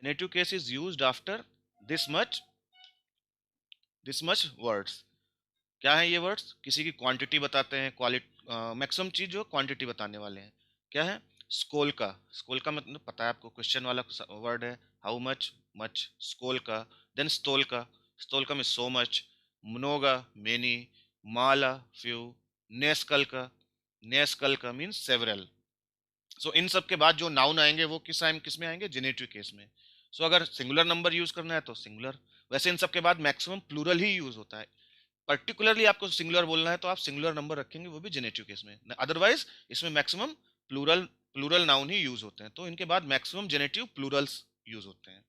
Generative case is used after this much words. क्या है ये वर्ड्स? किसी की क्वांटिटी बताते हैं, क्वालिटी, मैक्सिमम चीज जो क्वांटिटी बताने वाले हैं। क्या है? स्कोल का। स्कोल का मतलब पता है आपको, क्वेश्चन वाला वर्ड है। हाउ मच, मच, स्कोल का। देन स्टोल का। स्टोल का में सो मच। mnoga, many. माला, फ्यू। नेस्कल का। नेस्कल का मीन्स सेवरल। सो इन सब के बाद जो नाउन आएंगे वो किस में आएंगे? जेनेटिव केस में। सो अगर सिंगुलर नंबर यूज करना है तो सिंगुलर। वैसे इन सब के बाद मैक्सिमम प्लूरल ही यूज होता है। पर्टिकुलरली आपको सिंगुलर बोलना है तो आप सिंगुलर नंबर रखेंगे, वो भी जेनेटिव केस में। अदरवाइज इसमें मैक्सिमम प्लूरल प्लूरल नाउन ही यूज होते हैं, तो इनके बाद मैक्सिमम जेनेटिव प्लूरल्स यूज होते हैं।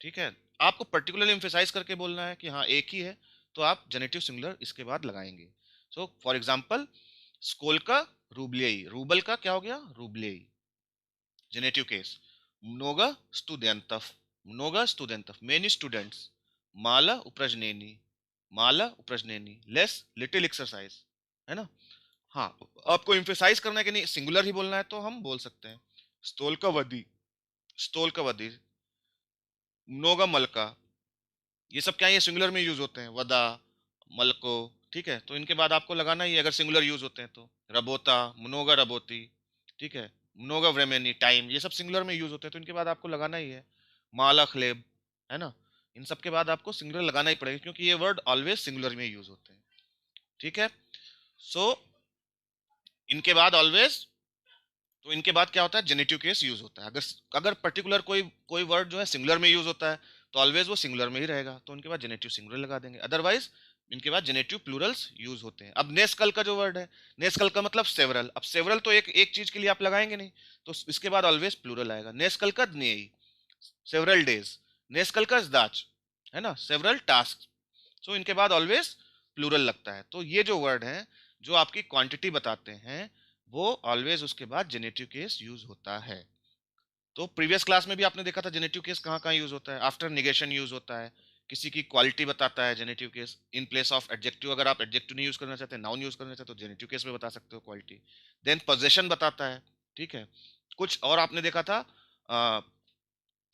ठीक है। आपको पर्टिकुलरली एम्फेसाइज करके बोलना है कि हाँ एक ही है, तो आप जेनेटिव सिंगुलर इसके बाद लगाएंगे। सो फॉर एग्जाम्पल, स्कोल का रूबलियई, रूबल का क्या हो गया? रूबलियई, genitive case. mnoga studentov, mnoga studentov, many students। माला उप्रजनेनी, माला उप्रजनेनी, लेस लिटिल एक्सरसाइज, है ना। हाँ, आपको इम्फेसाइज करना है कि नहीं सिंगुलर ही बोलना है तो हम बोल सकते हैं स्टोल का वदी, स्टोल का वदी, mnoga मलका। ये सब क्या है? ये सिंगुलर में यूज होते हैं, वदा, मलको। ठीक है, तो इनके बाद आपको लगाना ही है अगर सिंगुलर यूज होते हैं तो। रबोता, mnoga रबोती। ठीक है। mnoga व्रेमेनी, टाइम। ये सब सिंगुलर में यूज होते हैं तो इनके बाद आपको लगाना ही है। माला खलेब, है ना। इन सब के बाद आपको सिंगुलर लगाना ही पड़ेगा क्योंकि ये वर्ड ऑलवेज सिंगुलर में यूज होते हैं। ठीक है। सो इनके बाद ऑलवेज, तो इनके बाद क्या होता है? जेनेटिव केस यूज होता है। अगर अगर पर्टिकुलर कोई कोई वर्ड जो है सिंगुलर में यूज होता है तो ऑलवेज वो सिंगुलर में ही रहेगा, तो उनके बाद जेनेटिव सिंगुलर लगा देंगे। अदरवाइज इनके बाद जेनेटिव प्लूरल्स यूज होते हैं। अब नेस्कल का जो वर्ड है, नेस्कल का मतलब सेवरल। अब सेवरल तो एक एक चीज के लिए आप लगाएंगे नहीं, तो इसके बाद ऑलवेज प्लूरल आएगा। नेस्कल का दनेई, सेवरल डेज। नेस्कल का जदाच, है ना, सेवरल टास्क। सो इनके बाद ऑलवेज प्लूरल लगता है। तो ये जो वर्ड है जो आपकी क्वांटिटी बताते हैं, वो ऑलवेज उसके बाद जेनेटिव केस यूज होता है। तो प्रीवियस क्लास में भी आपने देखा था जेनेटिव केस कहाँ कहाँ यूज होता है। आफ्टर निगेशन यूज होता है। किसी की क्वालिटी बताता है generative case in place of adjective. अगर आप एडजेक्टिव नहीं यूज करना चाहते, नाउन यूज करना चाहते हो, तो जेनेटिव केस में बता सकते हो क्वालिटी। देन पोजेशन बताता है। ठीक है। कुछ और आपने देखा था,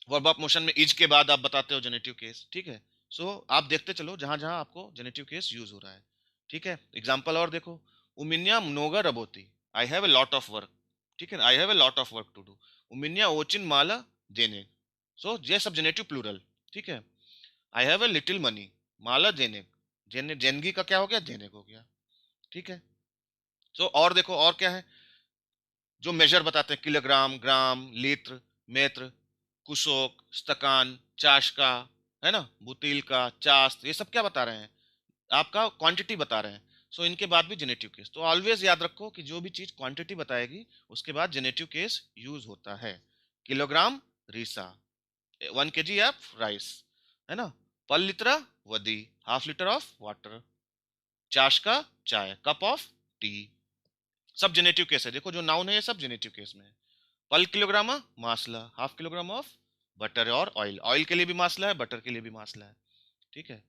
वर्ब ऑफ मोशन में इज के बाद आप बताते हो जेनेटिव केस। ठीक है। सो आप देखते चलो जहां जहां आपको जेनेटिव केस यूज हो रहा है। ठीक है। एग्जाम्पल और देखो, उमिन्या mnoga रबोती, I have a lot of work. ठीक है, I have a lot of work to do. उमिन्या ओचिन माला जेने। सो ये सब जेनेटिव प्लूरल। ठीक है। I have a little money, माला जेने। जेने जेनगी का क्या हो गया? जेने हो गया। ठीक है। सो और देखो और क्या है जो मेजर बताते हैं, किलोग्राम, ग्राम, लीत्र, मेत्र, कुशोक, स्तकान, चाशका, है ना, बुतील का, चास्त, ये सब क्या बता रहे हैं? आपका क्वांटिटी बता रहे हैं। सो इनके बाद भी जेनेटिव केस। तो ऑलवेज याद रखो कि जो भी चीज क्वांटिटी बताएगी उसके बाद जेनेटिव केस यूज होता है। किलोग्राम रीसा, 1 kg ऑफ राइस, है ना। पर लिटर वदी, हाफ लीटर ऑफ वाटर। चाशका चाय, कप ऑफ टी। सब जेनेटिव केस है। देखो जो नाउन है ये सब जेनेटिव केस में है। पल किलोग्राम मासला, हाफ किलोग्राम ऑफ बटर और ऑयल। ऑयल के लिए भी मासला है, बटर के लिए भी मासला है। ठीक है।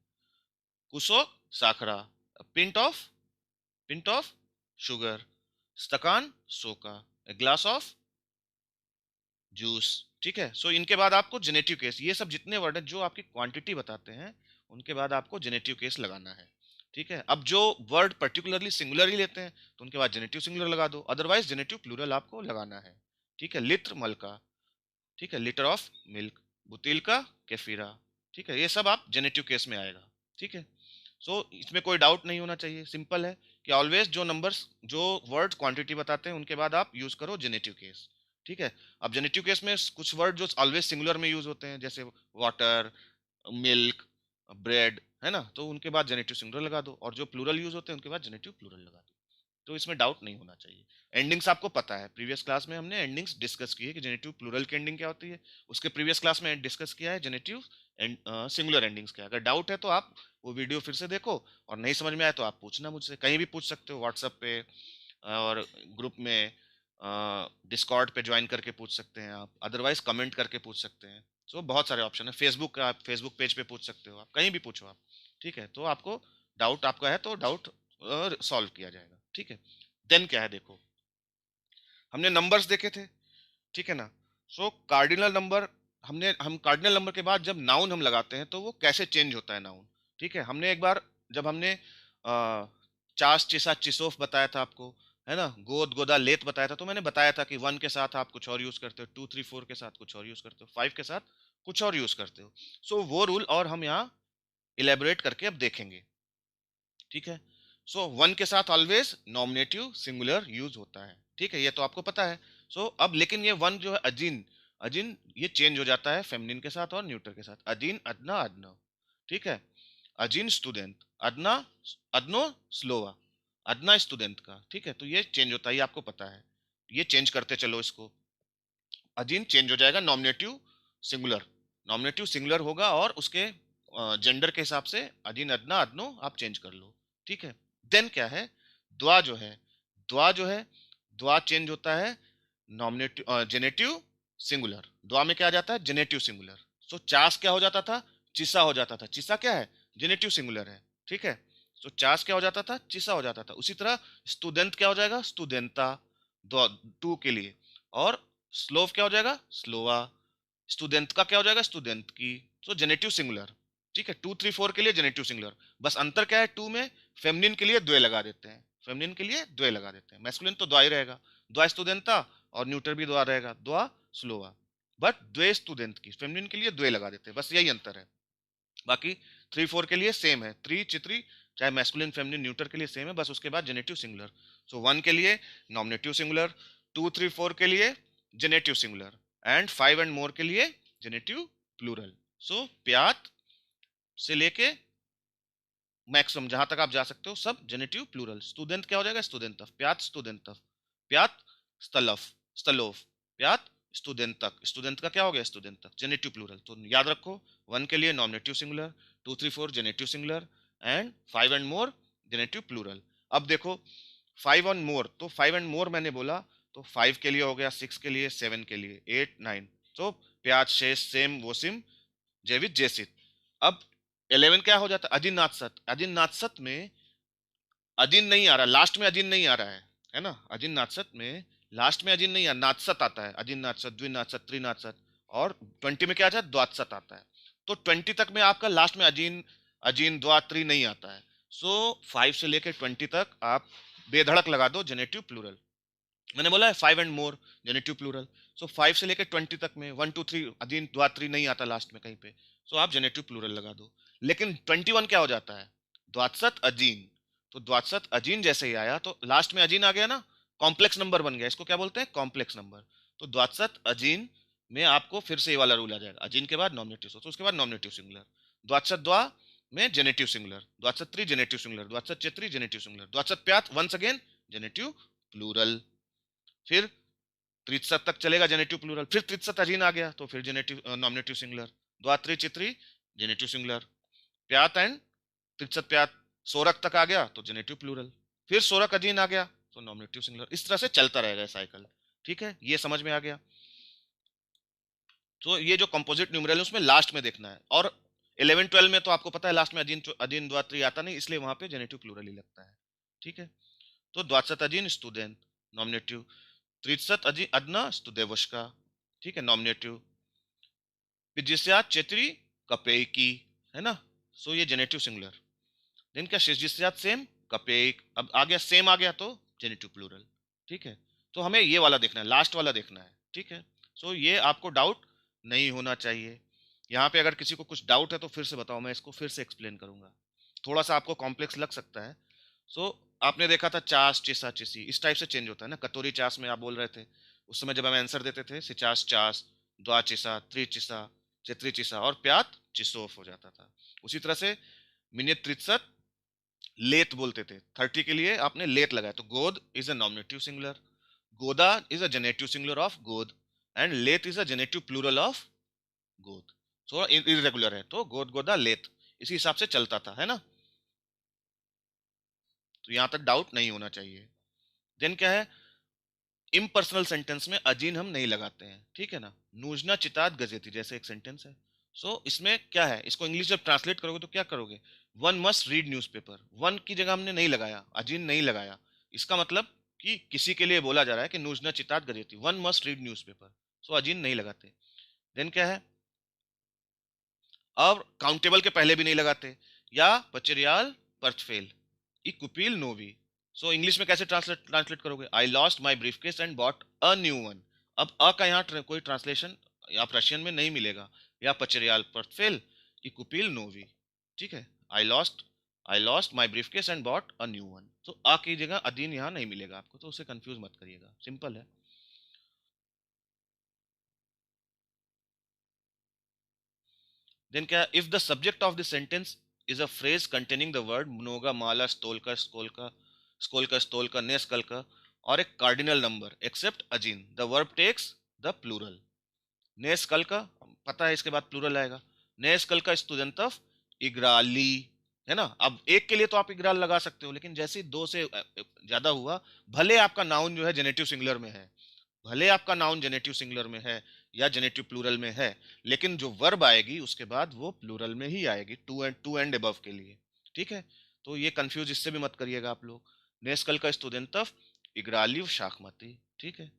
कुसो साखरा, पिंट ऑफ शुगर। stakaन सोका, ग्लास ऑफ जूस। ठीक है। सो इनके बाद आपको जेनेटिव केस, ये सब जितने वर्ड है जो आपकी क्वांटिटी बताते हैं उनके बाद आपको जेनेटिव केस लगाना है। ठीक है। अब जो वर्ड पर्टिकुलरली सिंगुलर ही लेते हैं तो उनके बाद जेनेटिव सिंगुलर लगा दो, अदरवाइज जेनेटिव प्लूरल आपको लगाना है। ठीक है। लित्र मलका, ठीक है, लीटर ऑफ मिल्क, बुतील का केफीरा। ठीक है, ये सब आप जेनेटिव केस में आएगा। ठीक है। इसमें कोई डाउट नहीं होना चाहिए, सिंपल है कि ऑलवेज जो नंबर्स, जो वर्ड क्वांटिटी बताते हैं उनके बाद आप यूज करो जेनेटिव केस। ठीक है। अब जेनेटिव केस में कुछ वर्ड जो ऑलवेज सिंगुलर में यूज होते हैं जैसे वाटर, मिल्क, ब्रेड, है ना, तो उनके बाद जेनेटिव सिंगुलर लगा दो, और जो प्लूरल यूज होते हैं उनके बाद जेनेटिव प्लूरल लगा दो। तो इसमें डाउट नहीं होना चाहिए। एंडिंग्स आपको पता है, प्रीवियस क्लास में हमने एंडिंग्स डिस्कस की है कि जेनेटिव प्लूरल की एंडिंग क्या होती है। उसके प्रीवियस क्लास में डिस्कस किया है जेनेटिव एंड सिंगुलर एंडिंग्स क्या। अगर डाउट है तो आप वो वीडियो फिर से देखो, और नहीं समझ में आए तो आप पूछना मुझसे, कहीं भी पूछ सकते हो, व्हाट्सएप पे और ग्रुप में, डिस्कॉर्ड पे ज्वाइन करके पूछ सकते हैं आप, अदरवाइज कमेंट करके पूछ सकते हैं। सो बहुत सारे ऑप्शन है, फेसबुक का, आप फेसबुक पेज पे पूछ सकते हो, आप कहीं भी पूछो आप। ठीक है। तो आपको डाउट आपका है तो डाउट सॉल्व किया जाएगा। ठीक है। देन क्या है देखो, हमने नंबर्स देखे थे। ठीक है ना। सो कार्डिनल नंबर हम कार्डिनल नंबर के बाद जब नाउन हम लगाते हैं तो वो कैसे चेंज होता है नाउन। ठीक है, हमने एक बार जब हमने चास चिसा चिसोफ बताया था आपको, है ना, गोद गोदा लेत बताया था, तो मैंने बताया था कि 1 के साथ आप कुछ और यूज करते हो, 2 3 4 के साथ कुछ और यूज करते हो, 5 के साथ कुछ और यूज करते हो। सो वो रूल और हम यहाँ इलेबोरेट करके अब देखेंगे। ठीक है, सो 1 के साथ ऑलवेज नॉमिनेटिव सिंगुलर यूज होता है। ठीक है, ये तो आपको पता है। सो अब लेकिन ये 1 जो है अजीन, अजीन ये चेंज हो जाता है फेमिनिन के साथ और न्यूटर के साथ, अजीन अदना अदनो। ठीक है, अजीन स्टूडेंट, अदना अदनो स्लोवा, अदना स्टूडेंट का। ठीक है, तो ये चेंज होता है, ये आपको पता है। ये चेंज करते चलो इसको, अजीन चेंज हो जाएगा नॉमिनेटिव सिंगुलर, नॉमिनेटिव सिंगुलर होगा और उसके जेंडर के हिसाब से अजीन अदना अदनो आप चेंज कर लो। ठीक है, देन क्या है, द्वा जो है, द्वा जो है, द्वा चेंज होता है नॉमिनेटिव जेनेटिव सिंगुलर, द्वा में क्या आ जाता है, जेनेटिव सिंगुलर। सो चास क्या हो जाता था, चिसा हो जाता था, चिसा क्या है, जेनेटिव सिंगुलर है। ठीक है, तो चास क्या हो जाता था, चिसा हो जाता था। उसी तरह स्टूडेंट क्या हो जाएगा, स्टूडेंटा, टू के लिए। और स्लोव क्या हो जाएगा, स्लोवा, स्टूडेंट का क्या हो जाएगा, स्टूडेंट की। तो जेनेटिव सिंगुलर। ठीक है, 2 3 4 के लिए जेनेटिव सिंगुलर। बस अंतर क्या है, 2 में फेमिनिन के लिए द्वे लगा देते हैं, फेमिनिन के लिए द्वे लगा देते हैं, मैस्कुलिन तो द्वा ही रहेगा, द्वा स्टूडेंटा, और न्यूटर भी द्वा रहेगा, द्वा स्लोवा। बट द्वे स्टूडेंट की फेमिनिन के लिए द्वे लगा देते हैं, बस यही अंतर है। बाकी 3 4 के लिए सेम है, त्री चित्री, चाहे मैस्कुलिन फेमिनिन न्यूटर के लिए सेम है, बस उसके बाद जेनेटिव सिंगुलर। सो 1 के लिए नॉमिनेटिव सिंगुलर, 2 3 4 के लिए जेनेटिव सिंगुलर, एंड 5 एंड मोर के लिए जेनेटिव प्लूरल। सो प्यात से लेके मैक्सिमम जहां तक आप जा सकते हो सब जेनेटिव प्लूरल। स्टूडेंट क्या हो जाएगा, स्टूडेंट ऑफ, प्यात स्टूडेंट ऑफ, प्यात stalof, stalof, प्यात स्टूडेंट तक, स्टूडेंट का क्या हो गया, स्टूडेंट तक, जेनेटिव प्लूरल। तो याद रखो, 1 के लिए nominative singular, 2 3 4 genitive singular, and 5 and more genitive plural. अब देखो 5 एंड मोर, तो 5 एंड मोर मैंने बोला, तो 5 के लिए हो गया, 6 के लिए, 7 के लिए, 8 9, तो प्याज शेष सेम वोसिम जैवित जैसित। अब 11 क्या हो जाता है, अजिन नाथसत, अजिन नाथसत में अजीन नहीं आ रहा, लास्ट में अजीन नहीं आ रहा है ना, अजीन नाथसत में लास्ट में अजीन नहीं आ, नाथसत आता है, अजीन नाथसत, द्विनाथसत, त्रिनाथसत, और 20 में क्या आता है, द्वात्सत आता है। तो 20 तक में आपका लास्ट में अजीन, अजीन द्वा त्रि नहीं आता है। सो 5 से लेकर 20 तक आप बेधड़क लगा दो जेनेटिव प्लूरल। मैंने बोला है 5 एंड मोर जेनेटिव प्लूरल। सो 5 से लेकर 20 तक में 1 2 3 अजीन द्वा त्रि नहीं आता लास्ट में कहीं पे, सो आप जेनेटिव प्लूरल लगा दो। लेकिन 21 क्या हो जाता है, द्वात्सत अजीन। तो द्वात्सत अजीन जैसे ही आया तो लास्ट में अजीन आ गया ना, कॉम्प्लेक्स नंबर बन गया, इसको क्या बोलते हैं, कॉम्प्लेक्स नंबर। तो द्वात्सत अजीन में आपको फिर से ये वाला रूल आ जाएगा, अजीन के बाद नॉमिनेटिव, तो उसके बाद नॉमिनेटिव सिंगुलर। द्वात्सत द्वा में जेनेटिव सिंगुलर, द्वात्सत त्रि जेनेटिव सिंगुलर, द्वात्सत चेत्री जेनेटिव सिंगुलर, द्वात्सत प्यात वंस अगेन जेनेटिव प्लूरल। फिर त्रिशत तक चलेगा जेनेटिव प्लूरल, फिर त्रिशत अजीन आ गया तो फिर जेनेटिव नॉमिनेटिव सिंगुलर, द्वात्री चित्री जेनेटिव सिंगुलर, प्यात एंड त्रिशत प्यात, सोरक तक आ गया तो जेनेटिव प्लूरल, फिर सोरक अजीन आ गया तो नॉमिनेटिव सिंगुलर। इस तरह से चलता रहेगा साइकिल। ठीक है, ये समझ में आ गया। तो ये जो कंपोजिट न्यूमरल है उसमें लास्ट में देखना है, और 11 12 में तो आपको पता है लास्ट में अजीन अजीन द्वात्री आता नहीं, इसलिए वहां पे जेनेटिव प्लूरल ही लगता है। ठीक है, तो द्वात्सत अजीन स्टूडेंट नॉमिनेटिव, त्रिशत अजीन अदना स्तुदेवष्का, ठीक है, नॉमिनेटिव, जिससे चेत्री कपेकी, है ना, सो ये जेनेटिव सिंगुलर। देन क्या शेष जिससे सेम कपेक, अब आ गया सेम आ गया तो जेनेटिव प्लूरल। ठीक है, तो हमें ये वाला देखना है, लास्ट वाला देखना है। ठीक है, सो ये आपको डाउट नहीं होना चाहिए। यहाँ पे अगर किसी को कुछ डाउट है तो फिर से बताओ, मैं इसको फिर से एक्सप्लेन करूंगा, थोड़ा सा आपको कॉम्प्लेक्स लग सकता है। सो आपने देखा था चास चिसा चिसी, इस टाइप से चेंज होता है ना, कटोरी चास में आप बोल रहे थे उस समय जब हम आंसर देते थे, सिचास चास, द्वा चिसा, त्रिचिसा, चित्री चिसा, और प्यात चिसोफ हो जाता था। उसी तरह से मिनियत त्रिशत लेत बोलते थे, 30 के लिए आपने लेत लगाया तो गोद इज अ नॉमिनेटिव सिंगुलर, गोदा is a genitive singular of गोद, एंड लेत is a genitive plural of गोद। थोड़ा इरेगुलर है तो गोद गोदा लेत, इसी हिसाब से चलता था, है ना। तो यहां तक डाउट नहीं होना चाहिए। देन क्या है, इम्पर्सनल सेंटेंस में अजीन हम नहीं लगाते हैं, ठीक है ना, नूजना चितात गजेती जैसे एक सेंटेंस है। इसमें क्या है, इसको इंग्लिश जब ट्रांसलेट करोगे तो क्या करोगे, one must read newspaper, one की जगह हमने नहीं लगाया, अजीन नहीं लगाया। इसका मतलब कि किसी के लिए बोला जा रहा है कि नूजना चितात गजेती, वन मस्ट रीड न्यूज़पेपर, अजीन नहीं लगाते। देन क्या है, और काउंटेबल के पहले भी नहीं लगाते, या पचरियाल पर्थफेल ई कुपील नोवी। सो इंग्लिश में कैसे ट्रांसलेट ट्रांसलेट करोगे, I lost my briefcase and bought a new one. अब अ का यहाँ कोई ट्रांसलेशन आप रशियन में नहीं मिलेगा, या पचरियाल पर्थफेल ई कुपील नोवी, ठीक है। I lost my briefcase and bought a new one, तो अ की जगह अधीन यहाँ नहीं मिलेगा आपको, तो उसे कंफ्यूज मत करिएगा, सिंपल है। देन क्या, if the subject of the sentence is a phrase containing the word mnoga माला stolka skolka skolka stolka neskalka और एक कार्डिनल नंबर एक्सेप्ट अजीन, the verb takes the plural. neskalka पता है इसके बाद प्लूरल आएगा, neskalka studentov igrali, है ना। अब एक के लिए तो आप इग्राल लगा सकते हो, लेकिन जैसे ही दो से ज्यादा हुआ, भले आपका नाउन जो है जेनेटिव सिंगुलर में है, भले आपका नाउन जेनेटिव सिंगुलर में है या जेनेटिव प्लूरल में है, लेकिन जो वर्ब आएगी उसके बाद वो प्लूरल में ही आएगी, टू एंड अबव के लिए, ठीक है। तो ये कंफ्यूज इससे भी मत करिएगा आप लोग। नेस्कल का स्टूडेंटफ इग्रालिव शाखमती, ठीक है।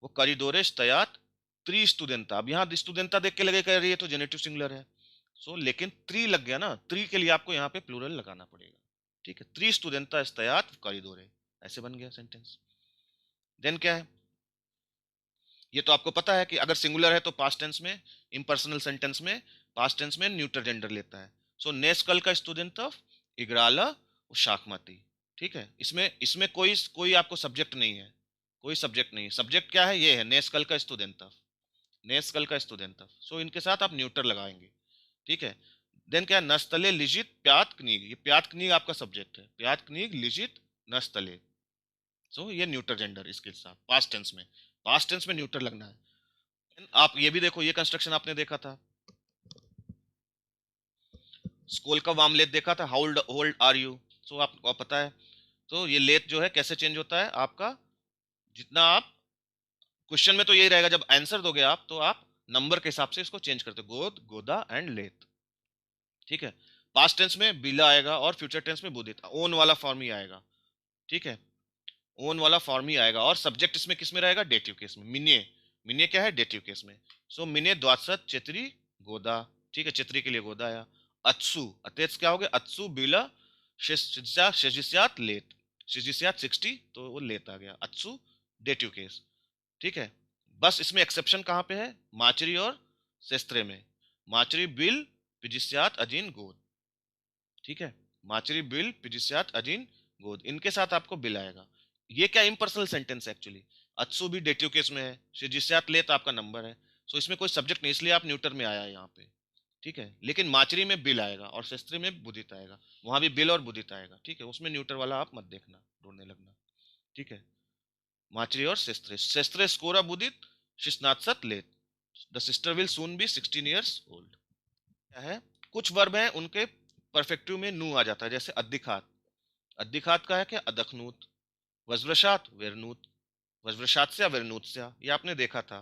वो करिडोरेस तयात त्रि स्टूडेंटा, अब यहाँ स्टूडेंटा देख के लगे कर रही है तो जेनेटिव सिंगुलर है, सो लेकिन त्रि लग गया ना, त्रि के लिए आपको यहाँ पे प्लूरल लगाना पड़ेगा, ठीक है। त्रि स्टूडेंटा तयात करिडोरे, ऐसे बन गया सेंटेंस। देन क्या है, ये तो आपको पता है कि अगर सिंगुलर है तो पास्ट टेंस में, इम्पर्सनल सेंटेंस में पास्ट टेंस में न्यूटर जेंडर लेता है। सो नेस्कल का स्टूडेंट ऑफ इग्राला शाकमाती, ठीक है। इसमें इसमें कोई कोई आपको सब्जेक्ट नहीं है, कोई सब्जेक्ट नहीं है, सब्जेक्ट क्या है, ये है नेस्कल का स्टूडेंट ऑफ, नेस्कल का स्टूडेंट ऑफ, सो इनके साथ आप न्यूटर लगाएंगे, ठीक है। देन क्या, नस्तले लिजित प्यात कनीग, ये प्यात कनीग आपका सब्जेक्ट है, प्यात कनीग लिजित नस्तले, सो ये न्यूटर जेंडर इसके साथ पास्ट टेंस में, पास्ट टेंस में न्यूटर लगना है। आप ये भी देखो, ये कंस्ट्रक्शन आपने देखा था, स्कोल का वार्म लेथ देखा था, हाउ ओल्ड आर यू, सो आपको पता है। तो ये लेथ जो है कैसे चेंज होता है आपका, जितना आप क्वेश्चन में तो यही रहेगा, जब आंसर दोगे आप तो आप नंबर के हिसाब से इसको चेंज करते हो, गोद गोदा एंड लेथ, ठीक है। पास्ट टेंस में बिला आएगा और फ्यूचर टेंस में बुदित, ओन वाला फॉर्म ही आएगा, ठीक है। ओन वाला फॉर्म ही आएगा, और सब्जेक्ट इसमें किस में रहेगा, डेटिव केस में, मिन्ये, मिन्ये क्या है, डेटिव केस में। सो मिन्ये द्वासत चित्री गोदा, ठीक है, चित्री के लिए गोदा आया। अत्सु अतेच क्या हो गया, अत्सु बिला शिजिस्यात लेत, शिजिस्यात 60, तो वो लेत आ गया, अत्सु डेटिव केस, ठीक है। बस इसमें एक्सेप्शन कहाँ पे है, माचरी और सेस्त्रे में, माचरी बिल पिजिस्यात अजीन गोद, ठीक है। माचरी बिल पिजिस्यात अजीन गोद, इनके साथ आपको बिल आएगा। ये क्या इम्पर्सनल सेंटेंस है एक्चुअली, अत्सु भी डेटिव केस में है, शिजिस्यात लेत आपका नंबर है, सो इसमें कोई सब्जेक्ट नहीं, इसलिए आप न्यूटर में आया है यहाँ पे, ठीक है। लेकिन माचरी में बिल आएगा और शस्त्री में बुदित आएगा, वहां भी बिल और बुदित आएगा, ठीक है। उसमें न्यूटर वाला आप मत देखना, ढूंढने लगना, ठीक है। माचरी और शस्त्री, शस्त्र स्कोरा बुदित शिस्नात्सत लेत, the sister will soon be 16 years old, क्या है, कुछ वर्ब हैं उनके परफेक्टिव में नू आ जाता है, जैसे अद्दिखात, अद्दिखात का है क्या, अदखनूत, वज्रशात वेरनूत, वज्रशात से वेरनूत से, ये आपने देखा था।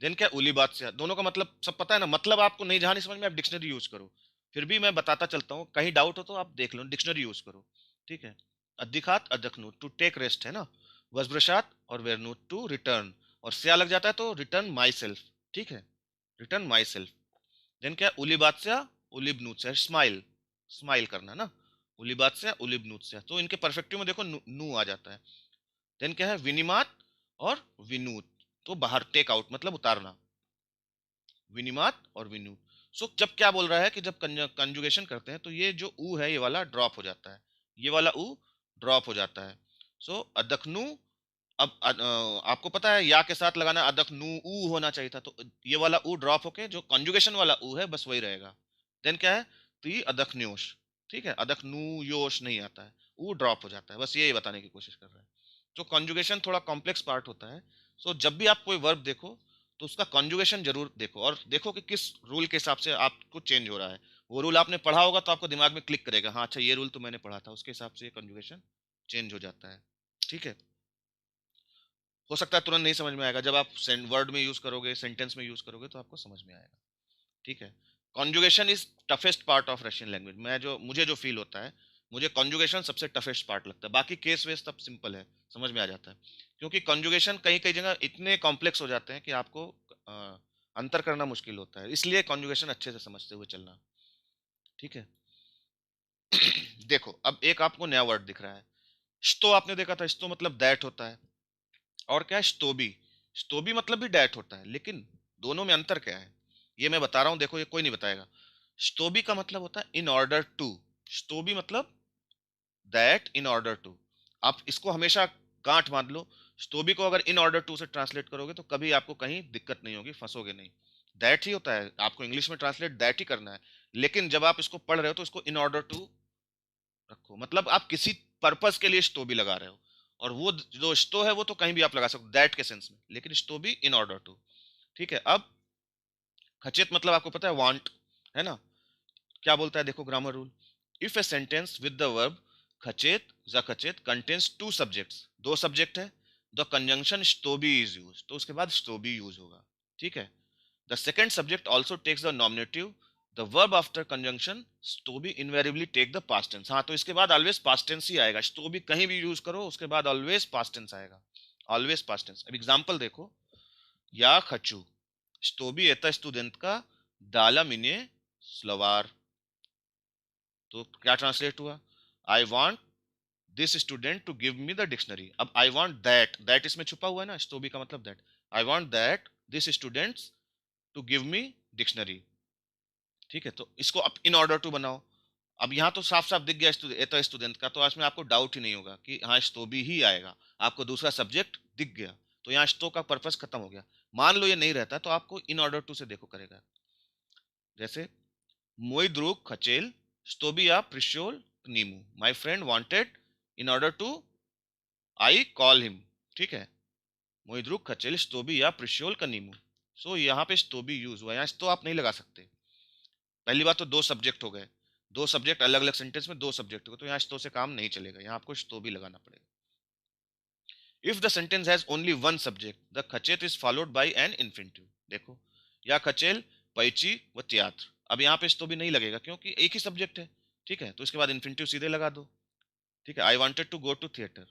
देन क्या, उली बात से, दोनों का मतलब सब पता है ना, मतलब आपको नहीं, जहां नहीं समझ में आप डिक्शनरी यूज करो, फिर भी मैं बताता चलता हूँ, कहीं डाउट हो तो आप देख लो, डिक्शनरी यूज करो, ठीक है। अद्दिखात अदखनूत टू टेक रेस्ट है ना, वज्रशात और वेरनूत टू रिटर्न, और से लग जाता है तो रिटर्न माई सेल्फ, ठीक है, रिटर्न माई सेल्फ। देन क्या, उलिबात से उलिबनूत से, स्माइल, स्माइल करना ना, उलिबात से उलिबनूत से, तो इनके परफेक्टिव में देखो नू आ जाता है। देन क्या है, विनिमात और विनूत, तो बाहर टेक आउट मतलब उतारना, विनिमात और विनूत। सो जब क्या बोल रहा है कि जब कंजुगेशन करते हैं तो ये जो ऊ है ये वाला ड्रॉप हो जाता है, ये वाला ऊ ड्रॉप हो जाता है। सो अदखनू, अब आपको पता है या के साथ लगाना, अदखनू ऊ होना चाहिए था, तो ये वाला ऊ ड्रॉप होके जो कंजुगेशन वाला ऊ है बस वही रहेगा। देन क्या है, ती अदखन्योश, ठीक है, अदखनू योश नहीं आता है, ऊ ड्रॉप हो जाता है, बस यही बताने की कोशिश कर रहा है। तो कंजुगेशन थोड़ा कॉम्प्लेक्स पार्ट होता है। सो जब भी आप कोई वर्ब देखो तो उसका कंजुगेशन जरूर देखो, और देखो कि किस रूल के हिसाब से आपको चेंज हो रहा है। वो रूल आपने पढ़ा होगा तो आपको दिमाग में क्लिक करेगा, हाँ अच्छा ये रूल तो मैंने पढ़ा था, उसके हिसाब से कंजुगेशन चेंज हो जाता है, ठीक है। हो सकता है तुरंत नहीं समझ में आएगा, जब आप वर्ड में यूज करोगे, सेंटेंस में यूज करोगे तो आपको समझ में आएगा, ठीक है। Conjugation is toughest part of Russian language, मैं जो मुझे जो फील होता है, मुझे कॉन्जुगेशन सबसे टफेस्ट पार्ट लगता है, बाकी केस वेस सब सिंपल है, समझ में आ जाता है। क्योंकि कॉन्जुगेशन कई कई जगह इतने कॉम्प्लेक्स हो जाते हैं कि आपको अंतर करना मुश्किल होता है, इसलिए कॉन्जुगेशन अच्छे से समझते हुए चलना। ठीक है। देखो अब एक आपको नया वर्ड दिख रहा है, स्टो, आपने देखा था स्टो मतलब दैट होता है, और क्या है स्टोबी, स्टोबी मतलब भी दैट होता है, लेकिन दोनों में अंतर क्या है ये मैं बता रहा हूं, देखो ये कोई नहीं बताएगा। स्टोबी का मतलब होता है इन ऑर्डर टू, स्टोबी मतलब दैट इन ऑर्डर टू। आप इसको हमेशा गांठ बांध लो, स्टोबी को अगर इन ऑर्डर टू से ट्रांसलेट करोगे तो कभी आपको कहीं दिक्कत नहीं होगी, फंसोगे नहीं। दैट ही होता है, आपको इंग्लिश में ट्रांसलेट दैट ही करना है, लेकिन जब आप इसको पढ़ रहे हो तो इसको इन ऑर्डर टू रखो, मतलब आप किसी पर्पस के लिए स्टो भी लगा रहे हो, और वो जो स्टो है वो तो कहीं भी आप लगा सकते हो दैट के सेंस में, लेकिन स्टो भी इन ऑर्डर टू। ठीक है। अब खचेत मतलब आपको पता है वांट, है ना। क्या बोलता है देखो grammar rule, if a sentence with the verb खचेत ज खचेत कंटेन्स टू सब्जेक्ट्स, दो सब्जेक्ट है, द कंजंक्शन स्टोबी इज यूज, तो उसके बाद स्टोबी यूज होगा। ठीक है। The second subject also takes the nominative, the verb after conjunction स्टोबी invariably take the past tense, हाँ तो इसके बाद ऑलवेज पास्ट टेंस ही आएगा, स्टोबी कहीं भी यूज करो उसके बाद ऑलवेज पास्ट टेंस आएगा, ऑलवेज पास्ट टेंस। अब एग्जांपल देखो, या खचू स्टोबी एता स्टूडेंट का दाला मिने स्लवार, तो क्या ट्रांसलेट हुआ, I want this student to give me the dictionary. अब आई वॉन्ट दैट, दैट इसमें छुपा हुआ है ना, स्टोबी का मतलब that, I want that this students to give me dictionary. ठीक है, तो इसको अब इन ऑर्डर टू बनाओ। अब यहाँ तो साफ साफ दिख गया तो स्टूडेंट का, तो इसमें आपको डाउट ही नहीं होगा कि हाँ स्टोबी ही आएगा, आपको दूसरा सब्जेक्ट दिख गया, तो यहाँ स्टो का पर्पस खत्म हो गया। मान लो ये नहीं रहता तो आपको इन ऑर्डर टू से देखो करेगा, जैसे मोई द्रुक खचेल स्टोबिया प्रिशियोल नीमू, my friend wanted in order to I call him. ठीक है, मोइद्रुक खचेल स्टोबिया प्रिशियोल का नीमू, सो यहाँ पे स्टोबी यूज हुआ, यहाँ तो आप नहीं लगा सकते। पहली बात तो दो सब्जेक्ट हो गए, दो सब्जेक्ट अलग अलग सेंटेंस में दो सब्जेक्ट हो गए, तो यहाँ स्टो से काम नहीं चलेगा, यहाँ आपको स्टो भी लगाना पड़ेगा। If the sentence has only one subject the खचेत is followed by an infinitive, देखो या खचेल पैची व त्यात्र, अब यहाँ पे स्टो भी नहीं लगेगा क्योंकि एक ही सब्जेक्ट है। ठीक है, तो इसके बाद इन्फिनिटिव सीधे लगा दो। ठीक है, I wanted to go to theatre,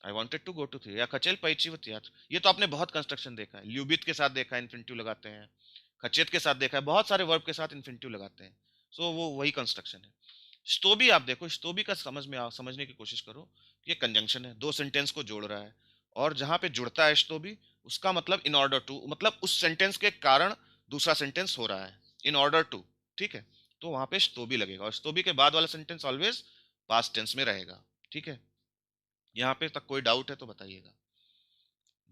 I wanted to go to theatre, या खचेल पैची व त्यात्र, ये तो आपने बहुत कंस्ट्रक्शन देखा है, ल्यूबित के साथ देखा है इन्फिनिटिव लगाते हैं, खचेत के साथ देखा है, बहुत सारे वर्ब के साथ इन्फिनिटिव लगाते हैं, सो वो वही कंस्ट्रक्शन है। स्टोबी आप देखो, स्टोबी का समझने की कोशिश करो, ये कंजंक्शन है, दो सेंटेंस को जोड़ रहा है, और जहां पे जुड़ता है स्टोबी उसका मतलब इन ऑर्डर टू, मतलब उस सेंटेंस के कारण दूसरा सेंटेंस हो रहा है, इन ऑर्डर टू। ठीक है, तो वहां पे स्टोबी लगेगा, और स्टोबी के बाद वाला सेंटेंस ऑलवेज पास्ट टेंस में रहेगा। ठीक है, यहाँ पे तक कोई डाउट है तो बताइएगा।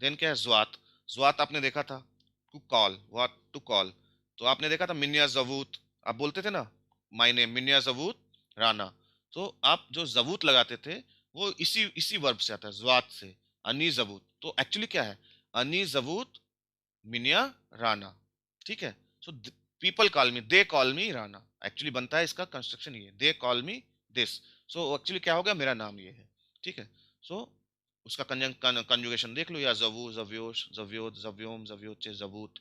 देन क्या है ज्वात, ज्वात आपने देखा था, to call, what to call, तो आपने देखा था मिन्या जबूत, आप बोलते थे ना माय नेम मिन्या जबूत राना, तो आप जो जबूत लगाते थे वो इसी इसी वर्ब से आता है, ज्वात से, अनी जबूत, तो एक्चुअली क्या है, अनी जबूत मिन्या राना। ठीक है, so people call me, they call me Rana, actually बनता है इसका कंस्ट्रक्शन ये, they call me this, so actually क्या हो गया, मेरा नाम ये है। ठीक है, सो उसका कंजुगेशन देख लो, या जवू जव्योश जव्योत जव्योम जव्योचे जबूत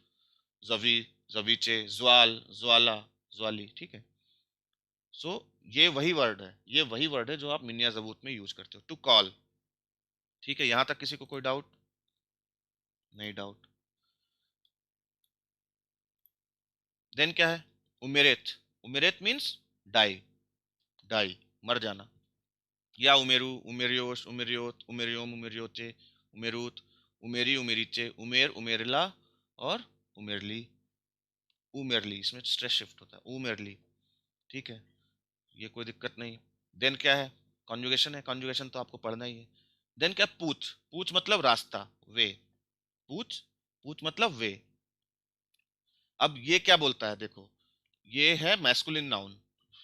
जवी जवीचे ज्वाल ज्वाला ज्वाली। ठीक है, सो ये वही वर्ड है, ये वही वर्ड है जो आप मिनिया जबूत में यूज करते हो, टू कॉल। ठीक है, यहां तक किसी को कोई डाउट नहीं, डाउट। देन क्या है उमेरेत, उमेरेत मीन्स डाई, डाई मर जाना, या उमेरू उमेरियोश उमेरियोत उमेरियोम उमेरियोचे उमेरूत उमेरी उमेरीचे उमेर उमेरला और उमेरली, उमेरली, इसमें स्ट्रेस शिफ्ट होता है उमेरली। ठीक है, ये कोई दिक्कत नहीं। देन क्या है कॉन्जुगेशन है, कॉन्जुगेशन तो आपको पढ़ना ही है। देन क्या है पूछ, पूछ मतलब रास्ता, वे, पूछ, पूछ मतलब वे। अब ये क्या बोलता है देखो, ये है masculine noun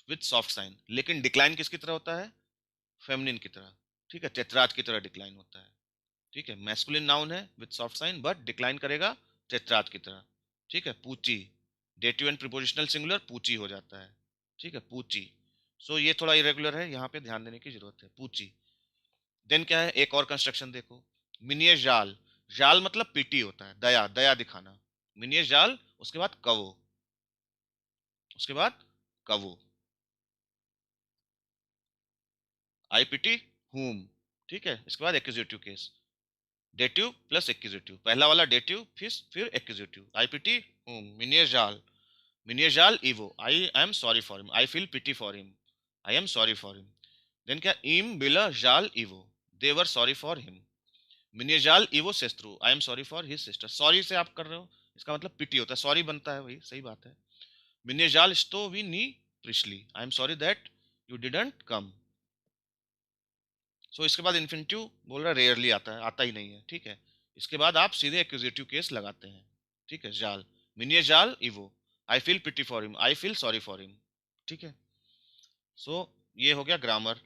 with soft sign, लेकिन डिक्लाइन किसकी तरह होता है, फेमिनिन की तरह। ठीक है, तेतराज की तरह डिक्लाइन होता है। ठीक है, मैस्कुलिन नाउन है with soft sign but decline करेगा तेतराज की तरह। ठीक है, पूची, डेटिव एंड प्रीपोजिशनल सिंगुलर पूची हो जाता है। ठीक है, पूची, सो ये थोड़ा इरेगुलर है, यहाँ पे ध्यान देने की जरूरत है, पूची। देन क्या है एक और कंस्ट्रक्शन देखो, मिनिए जाल, जाल मतलब पीटी होता है, दया, दया दिखाना, मिनिए जाल, उसके बाद कवो, उसके बाद कवो, आई पीटी हुम। ठीक है, इसके बाद accusative case, dative plus accusative, पहला वाला डेटिव फिर एक्यूजेटिव, आई पिटी मिनियजाल, मिनियजाल इवो, I am sorry for him, I feel pity for him, I am sorry for him. Then क्या, इम बिला जाल इवो, they were sorry for him, मिनियजाल इवो सेस्त्रो, I am sorry for his sister. Sorry से आप कर रहे हो, इसका मतलब पिटी होता है, सॉरी बनता है, वही सही बात है। मिनियजाल स्टो वी नी प्रिशली, I am sorry that you didn't come. So इसके बाद इन्फिनिटिव बोल रहा है रेयरली आता है, आता ही नहीं है, ठीक है। इसके बाद आप सीधे एक्यूजेटिव केस लगाते हैं, ठीक है। जाल, मिनिए जाल इवो, I feel pity for him, I feel sorry for him, ठीक है। सो ये हो गया ग्रामर।